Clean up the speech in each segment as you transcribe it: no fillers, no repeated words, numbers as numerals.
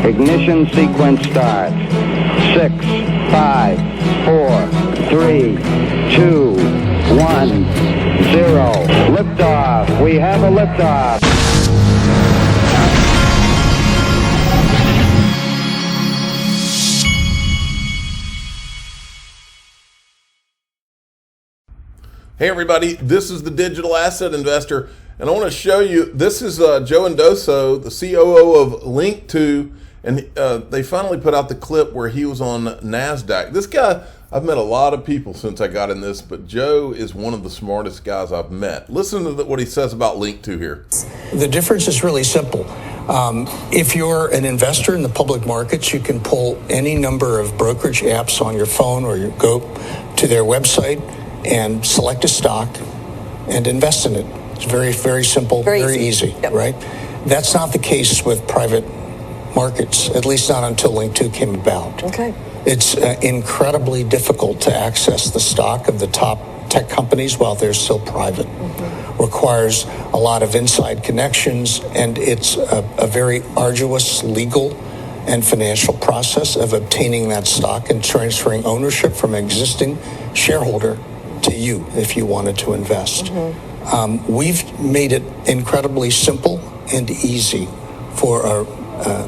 Ignition sequence starts. 6, 5, 4, 3, 2, 1, 0. Liftoff. We have a liftoff. Hey everybody, this is the Digital Asset Investor, and I want to show you, this is Joe Indoso, the COO of Link2, and they finally put out the clip where he was on NASDAQ. This guy, I've met a lot of people since I got in this, but Joe is one of the smartest guys I've met. Listen to what he says about Link2 here. The difference is really simple. If you're an investor in the public markets, you can pull any number of brokerage apps on your phone, or you go to their website and select a stock and invest in it. It's very, very simple, very easy, yep. Right? That's not the case with private markets, at least not until Link2 came about. Okay. It's incredibly difficult to access the stock of the top tech companies while they're still private. Mm-hmm. Requires a lot of inside connections, and it's a very arduous legal and financial process of obtaining that stock and transferring ownership from an existing shareholder to you if you wanted to invest. Mm-hmm. We've made it incredibly simple and easy for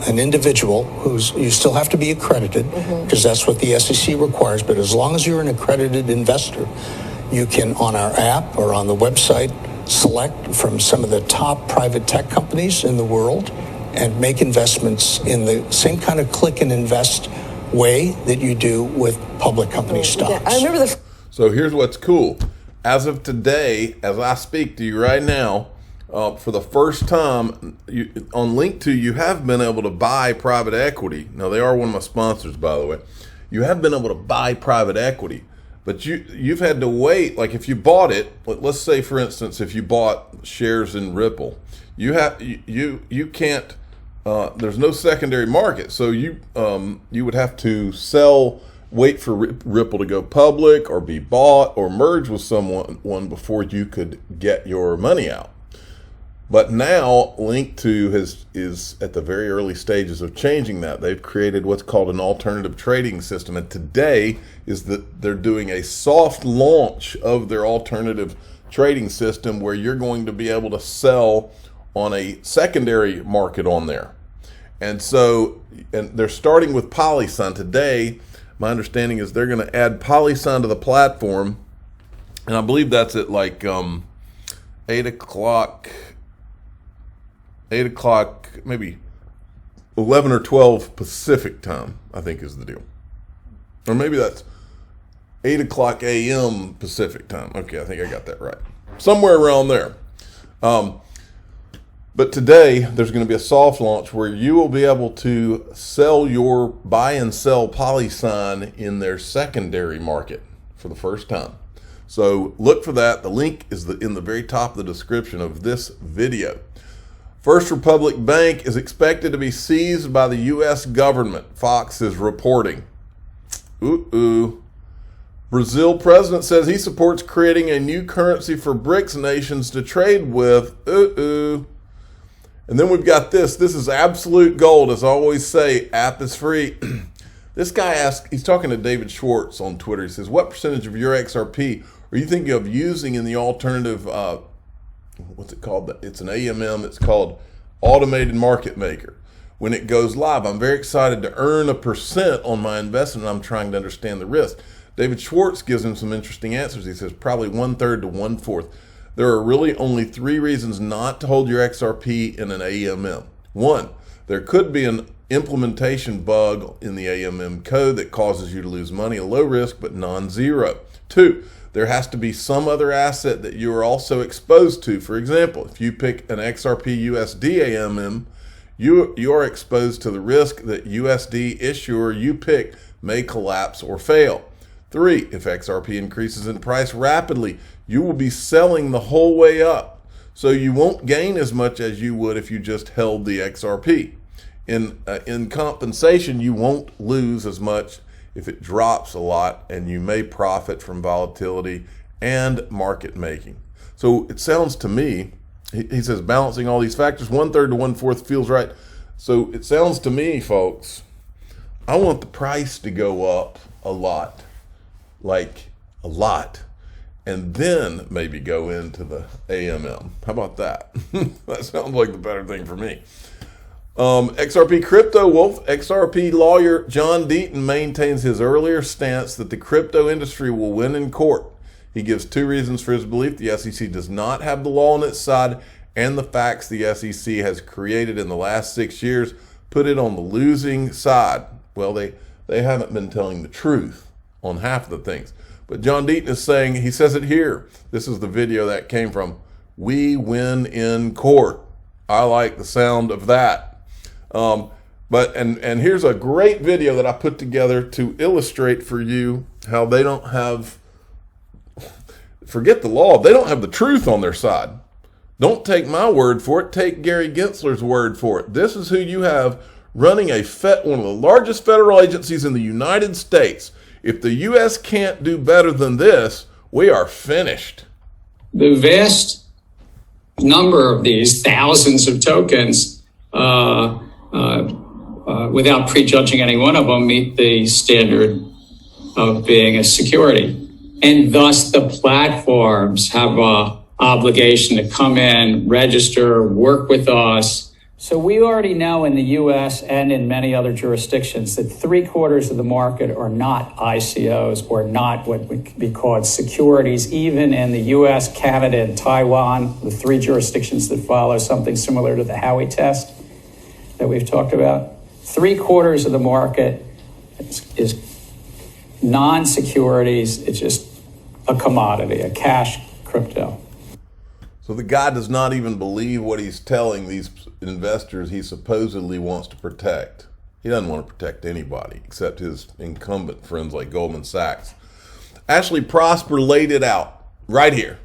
an individual you still have to be accredited, because that's what the SEC requires, but as long as you're an accredited investor, you can, on our app or on the website, select from some of the top private tech companies in the world and make investments in the same kind of click and invest way that you do with public company stocks. Yeah, I remember So here's what's cool. As of today, as I speak to you right now, for the first time on Link2, you have been able to buy private equity. Now, they are one of my sponsors, by the way. You have been able to buy private equity, but you've had to wait. Like if you bought it, let's say, for instance, if you bought shares in Ripple, you can't. There's no secondary market, so you would have to sell. Wait for Ripple to go public or be bought or merge with someone before you could get your money out. But now Link2 is at the very early stages of changing that. They've created what's called an alternative trading system, and today is that they're doing a soft launch of their alternative trading system where you're going to be able to sell on a secondary market on there. And they're starting with Polysign today. My understanding is they're going to add Polysign to the platform, and I believe that's at like 8 o'clock, maybe 11 or 12 Pacific time, I think is the deal. Or maybe that's 8 o'clock a.m. Pacific time. Okay, I think I got that right. Somewhere around there. But today, there's going to be a soft launch where you will be able to buy and sell Polysign in their secondary market for the first time. So look for that. The link is in the very top of the description of this video. First Republic Bank is expected to be seized by the U.S. government, Fox is reporting. Brazil president says he supports creating a new currency for BRICS nations to trade with. And then we've got this. This is absolute gold. As I always say, app is free. This guy asked, he's talking to David Schwartz on Twitter. He says, what percentage of your XRP are you thinking of using in the alternative, what's it called? It's an AMM. It's called Automated Market Maker. When it goes live, I'm very excited to earn 1% on my investment. I'm trying to understand the risk. David Schwartz gives him some interesting answers. He says probably 1/3 to 1/4. There are really only 3 reasons not to hold your XRP in an AMM. 1, there could be an implementation bug in the AMM code that causes you to lose money, a low risk but non-zero. 2, there has to be some other asset that you are also exposed to. For example, if you pick an XRP USD AMM, you are exposed to the risk that USD issuer you pick may collapse or fail. 3, if XRP increases in price rapidly, you will be selling the whole way up. So you won't gain as much as you would if you just held the XRP. In compensation, you won't lose as much if it drops a lot, and you may profit from volatility and market making. So it sounds to me, he says balancing all these factors, 1/3 to 1/4 feels right. So it sounds to me, folks, I want the price to go up a lot, like a lot, and then maybe go into the AMM. How about that? That sounds like the better thing for me. XRP Crypto Wolf, XRP lawyer John Deaton maintains his earlier stance that the crypto industry will win in court. He gives two reasons for his belief: the SEC does not have the law on its side, and the facts the SEC has created in the last 6 years put it on the losing side. Well, they haven't been telling the truth on half of the things. But John Deaton is saying, he says it here. This is the video that came from, "We win in court." I like the sound of that. And here's a great video that I put together to illustrate for you how they don't have, forget the law, they don't have the truth on their side. Don't take my word for it. Take Gary Gensler's word for it. This is who you have running one of the largest federal agencies in the United States. If the U.S. can't do better than this, we are finished. The vast number of these thousands of tokens, without prejudging any one of them, meet the standard of being a security. And thus the platforms have a obligation to come in, register, work with us. So we already know in the U.S. and in many other jurisdictions that 3/4 of the market are not ICOs or not what would be called securities, even in the U.S., Canada, and Taiwan, the three jurisdictions that follow something similar to the Howey test that we've talked about. 3/4 of the market is non-securities. It's just a commodity, a cash crypto. So the guy does not even believe what he's telling these investors he supposedly wants to protect. He doesn't want to protect anybody except his incumbent friends like Goldman Sachs. Ashley Prosper laid it out right here.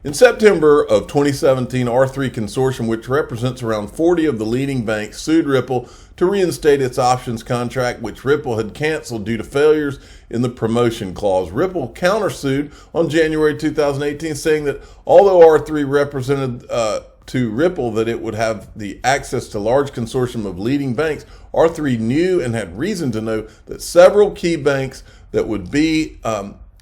In September of 2017, R3 Consortium, which represents around 40 of the leading banks, sued Ripple to reinstate its options contract, which Ripple had canceled due to failures in the promotion clause. Ripple countersued on January 2018, saying that although R3 represented to Ripple that it would have the access to large consortium of leading banks, R3 knew and had reason to know that several key banks that would be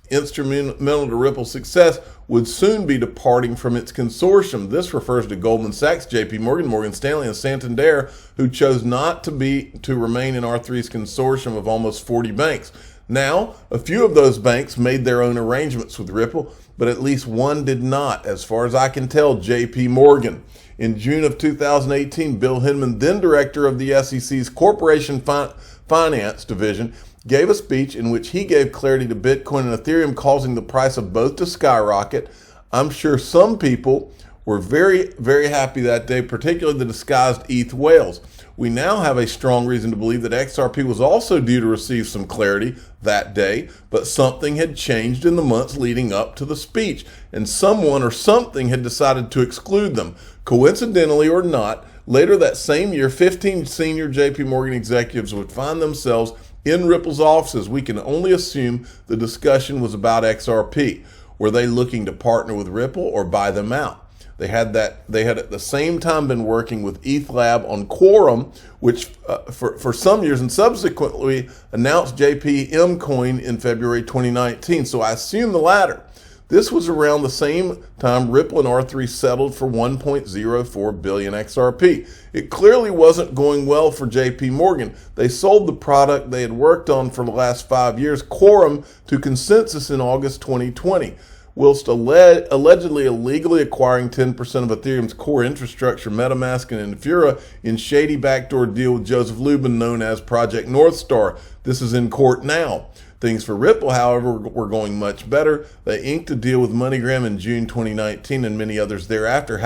instrumental to Ripple's success would soon be departing from its consortium. This refers to Goldman Sachs, JP Morgan, Morgan Stanley, and Santander, who chose not to remain in R3's consortium of almost 40 banks. Now, a few of those banks made their own arrangements with Ripple, but at least one did not. As far as I can tell, JP Morgan. In June of 2018, Bill Hinman, then director of the SEC's Corporation Finance Division, gave a speech in which he gave clarity to Bitcoin and Ethereum, causing the price of both to skyrocket. I'm sure some people were very, very happy that day, particularly the disguised ETH whales. We now have a strong reason to believe that XRP was also due to receive some clarity that day, but something had changed in the months leading up to the speech, and someone or something had decided to exclude them. Coincidentally or not, later that same year, 15 senior JP Morgan executives would find themselves in Ripple's offices. We can only assume the discussion was about XRP. Were they looking to partner with Ripple or buy them out? They had at the same time been working with ETH Lab on Quorum, which for some years, and subsequently announced JPM Coin in February 2019. So I assume the latter. This was around the same time Ripple and R3 settled for 1.04 billion XRP. It clearly wasn't going well for JP Morgan. They sold the product they had worked on for the last 5 years, Quorum, to Consensus in August 2020, whilst allegedly illegally acquiring 10% of Ethereum's core infrastructure, MetaMask and Infura, in shady backdoor deal with Joseph Lubin known as Project North Star. This is in court now. Things for Ripple, however, were going much better. They inked a deal with MoneyGram in June 2019 and many others thereafter.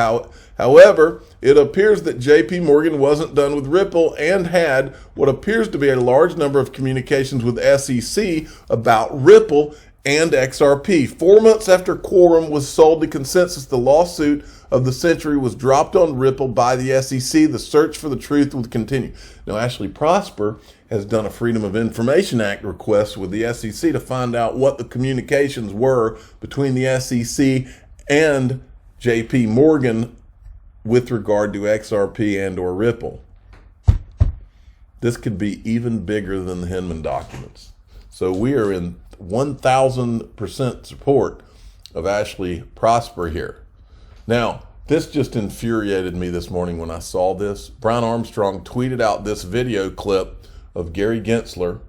However, it appears that JP Morgan wasn't done with Ripple and had what appears to be a large number of communications with SEC about Ripple and XRP. 4 months after Quorum was sold to Consensus, the lawsuit of the century was dropped on Ripple by the SEC. The search for the truth would continue. Now, Ashley Prosper has done a Freedom of Information Act request with the SEC to find out what the communications were between the SEC and JP Morgan with regard to XRP and or Ripple. this could be even bigger than the Hinman documents. So we are in 1,000% support of Ashley Prosper here. Now, this just infuriated me this morning when I saw this. Brian Armstrong tweeted out this video clip of Gary Gensler.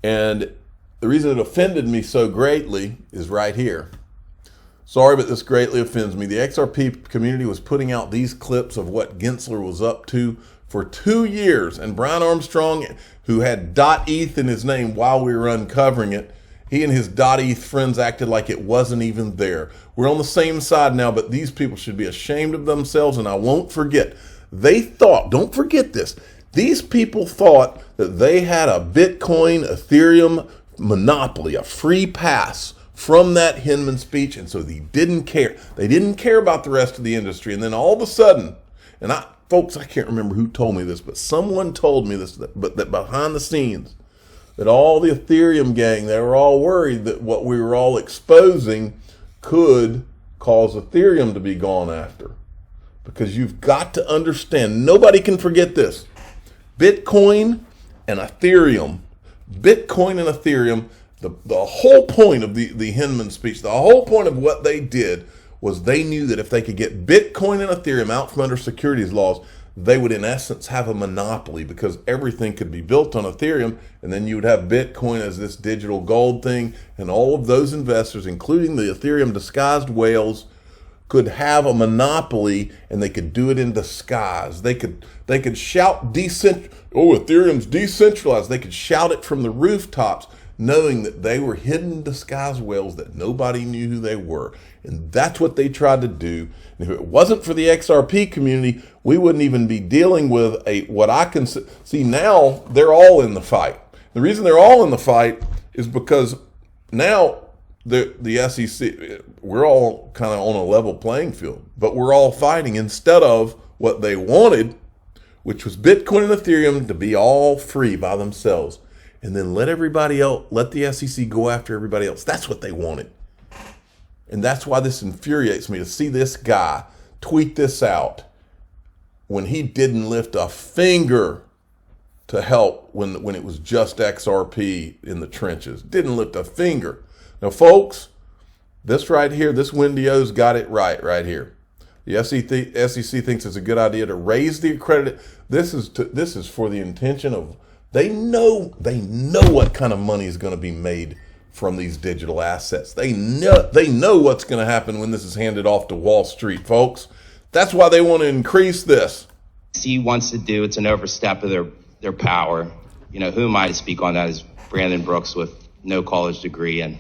And the reason it offended me so greatly is right here. Sorry, but this greatly offends me. The XRP community was putting out these clips of what Gensler was up to for 2 years. And Brian Armstrong, who had .eth in his name while we were uncovering it, he and his .eth friends acted like it wasn't even there. We're on the same side now, but these people should be ashamed of themselves, and I won't forget. They thought, don't forget this, these people thought that they had a Bitcoin, Ethereum monopoly, a free pass from that Hinman speech, and so they didn't care. They didn't care about the rest of the industry, and then all of a sudden, and folks, I can't remember who told me this, but someone told me this, but that behind the scenes, that all the Ethereum gang, they were all worried that what we were all exposing could cause Ethereum to be gone after. Because you've got to understand, nobody can forget this. Bitcoin and Ethereum, the whole point of the Hinman speech, the whole point of what they did was they knew that if they could get Bitcoin and Ethereum out from under securities laws, they would in essence have a monopoly, because everything could be built on Ethereum, and then you would have Bitcoin as this digital gold thing, and all of those investors, including the Ethereum disguised whales, could have a monopoly, and they could do it in disguise. They could shout Ethereum's decentralized. They could shout it from the rooftops, knowing that they were hidden disguised whales that nobody knew who they were. And that's what they tried to do. And if it wasn't for the XRP community, we wouldn't even be dealing with what I can see now. They're all in the fight. The reason they're all in the fight is because now the SEC, we're all kind of on a level playing field, but we're all fighting instead of what they wanted, which was Bitcoin and Ethereum to be all free by themselves. And then let the SEC go after everybody else. That's what they wanted. And that's why this infuriates me to see this guy tweet this out when he didn't lift a finger to help when it was just XRP in the trenches. Didn't lift a finger. Now, folks, this right here, this Windio's got it right here. The SEC thinks it's a good idea to raise the accredited. This is for the intention of, they know what kind of money is going to be made from these digital assets. They know what's going to happen when this is handed off to Wall Street, folks. That's why they want to increase this. C wants to do, it's an overstep of their power. You know, who am I to speak on that? Is Brandon Brooks with no college degree, and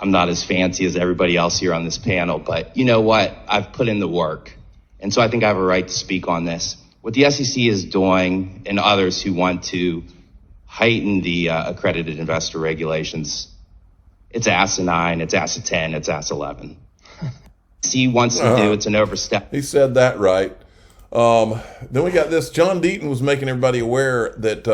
I'm not as fancy as everybody else here on this panel, but you know what? I've put in the work, and so I think I have a right to speak on this. What the SEC is doing, and others who want to heighten the accredited investor regulations, it's asinine, it's asinine, it's ass 11. SEC wants to do, it's an overstep. He said that right. Then we got this. John Deaton was making everybody aware that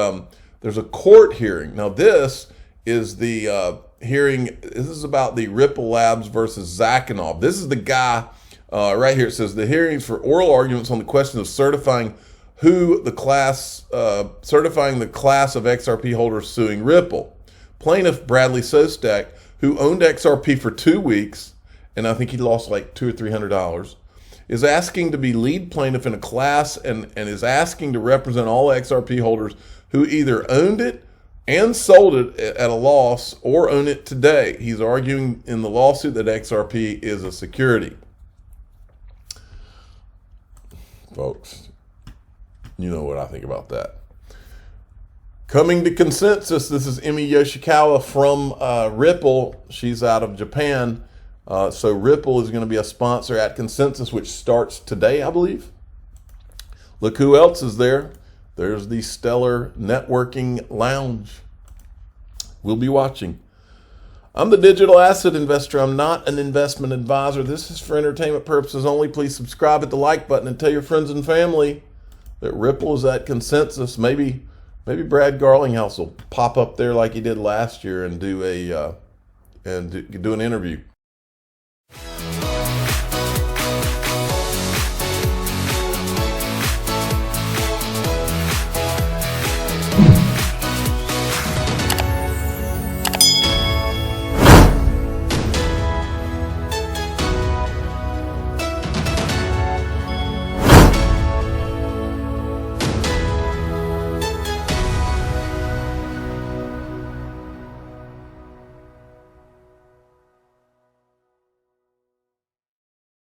there's a court hearing. Now this is the hearing. This is about the Ripple Labs versus Zakhanov. This is the guy right here. It says the hearings for oral arguments on the question of certifying the class of XRP holders suing Ripple. Plaintiff Bradley Sostak, who owned XRP for 2 weeks, and I think he lost like $200 or $300, is asking to be lead plaintiff in a class and is asking to represent all XRP holders who either owned it and sold it at a loss or own it today. He's arguing in the lawsuit that XRP is a security. Folks, you know what I think about that. Coming to consensus, this is Emi Yoshikawa from Ripple. She's out of Japan. So Ripple is going to be a sponsor at Consensus, which starts today, I believe. Look who else is there. There's the Stellar Networking Lounge. We'll be watching. I'm the digital asset investor. I'm not an investment advisor. This is for entertainment purposes only. Please subscribe, hit the like button, and tell your friends and family that Ripple is at Consensus. Maybe Brad Garlinghouse will pop up there like he did last year and do an interview.